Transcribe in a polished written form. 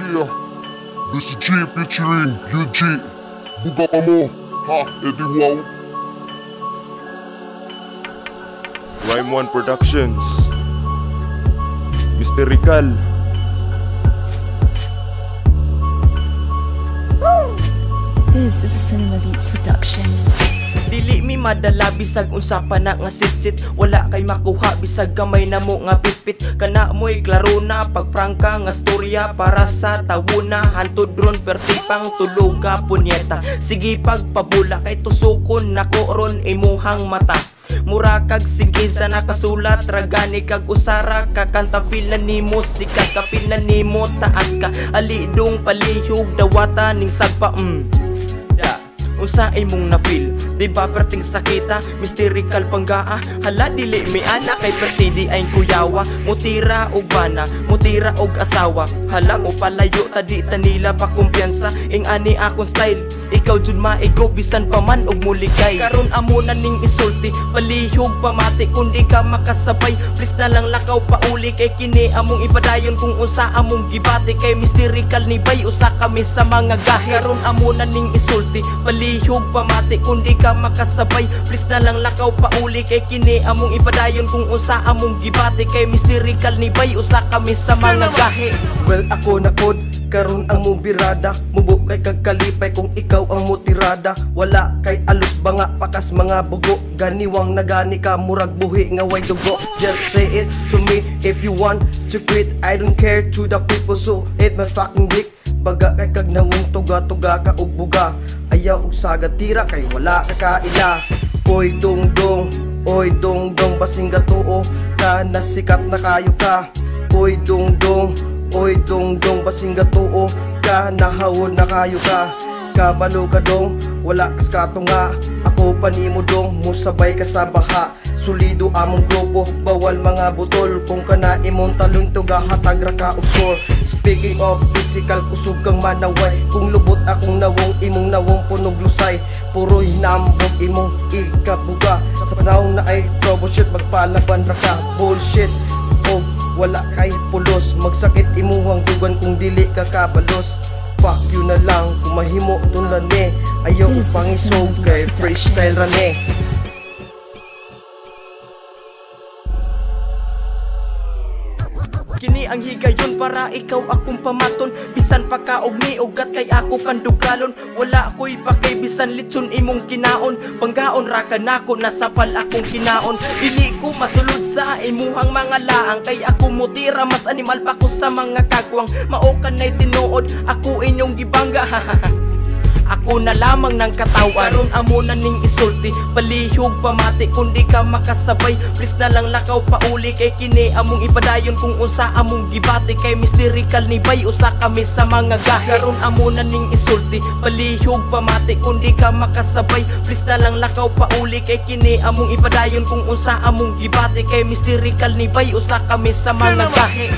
Yeah, this is G featuring UG. Buga pa mo, ha, edi wow. Rhyme One Productions, Mysterical. This is a Cinema Beats production. Dili mi madala bisag unsa pa na nga sitsit. Wala kay makuha bisag gamay na mo nga pitpit. Kana mo'y klaro na pagprangka nga storya para sa tawuna. Hantod ron pertipang tulog ka punyeta. Sige pagpabula kay tusukon nako ron imuhang mata. Mura kag singkin sa nakasulat. Ragani kag usara kakanta feel na nimo. Sikat ka feel na nimo. Taas ka alidong palihog dawata ning sagpa unsa imong na-feel, di ba perting sakita, mysterical panggaa. Hala dili mi ana kay perti di ay kuyawa. Mutira og bana, mutira og asawa. Hala mo palayo ta di ta nila pa kumpiyansa. Ing ani akong style, ikaw jud maigo bisan pa man og mulikay. Karon amo na ning isulti, palihog pamati kun di ka makasabay. Please na lang lakaw pauli kay kini among ipadayon kung unsa among gibati. Kay mysterical ni bay usa kami sa mga gahi. Karon amo na ning isulti, palihog pamati kung di ka makasabay. Please na lang lakaw pauli kay kini among ipadayon kung unsa among gibati. Kay mysterical ni bay usa kami sa mga gahi. Well ako na pod karon ang mubirada. Mubo kay kagkalipay kung ikaw ang mutirada. Wala kay alus banga pakas mga bugo. Ganiwang nagani ka murag buhi nga way dugo. Just say it to me if you want to quit. I don't care to the people so it my fucking dick. Baga kay kag nawong tuga-tuga ka ug buga. Ayaw ug sagatira kay wala ka kaila. Oy dong dong, oy dong dong basing gatuo ka nasikat na kayo ka. Oy dong dong, oy dong dong basing gatuo ka nahawod na kayo ka. Kabalo ka dong, wala kas katunga. Ako panimo dong, musabay ka sa baha. Sulido among grupo, bawal mga butol. Kung kana imong talon tuga hatag ra ka og score. Speaking of physical, kusog kang manaway. Kung lubot akong nawong, imong nawong punog lusay. Puro hinambog imong ikabuga. Sa panahon na ay troubleshoot, magpalaban ra ka. Bullshit, oh wala kay pulos. Magsakit imuhang dugan kung dili ka kabalos. Fuck you na lang kung mahimo dun lani. Ayaw pangisog kay freestyle rane. Kini ang higayon para ikaw akong pamaton. Bisan pa ka og ni ugat kay ako kandugalon. Wala ko'y pakay bisan litson imong kinaon. Panggaon ra ka nako nasapal akong kinaon. Dili ko masulod sa imuhang mga laang. Kay ako mutira mas animal pa ko sa mga kagwang. Maokan na'y tinuod ako inyong gibangga. Ako na lamang ng katawan. Karon amo na ning isulti, palihog pamati kung di ka makasabay. Please na lang lakaw pauli kay kini among ipadayon kung unsa among gibati. Kay mysterical ni bay usa kami sa mga gahi. Karon amo na ning isulti, palihog pamati kung di ka makasabay. Please na lang lakaw pauli kay kini among ipadayon kung unsa among gibati. Kay mysterical ni bay usa kami sa mga gahi.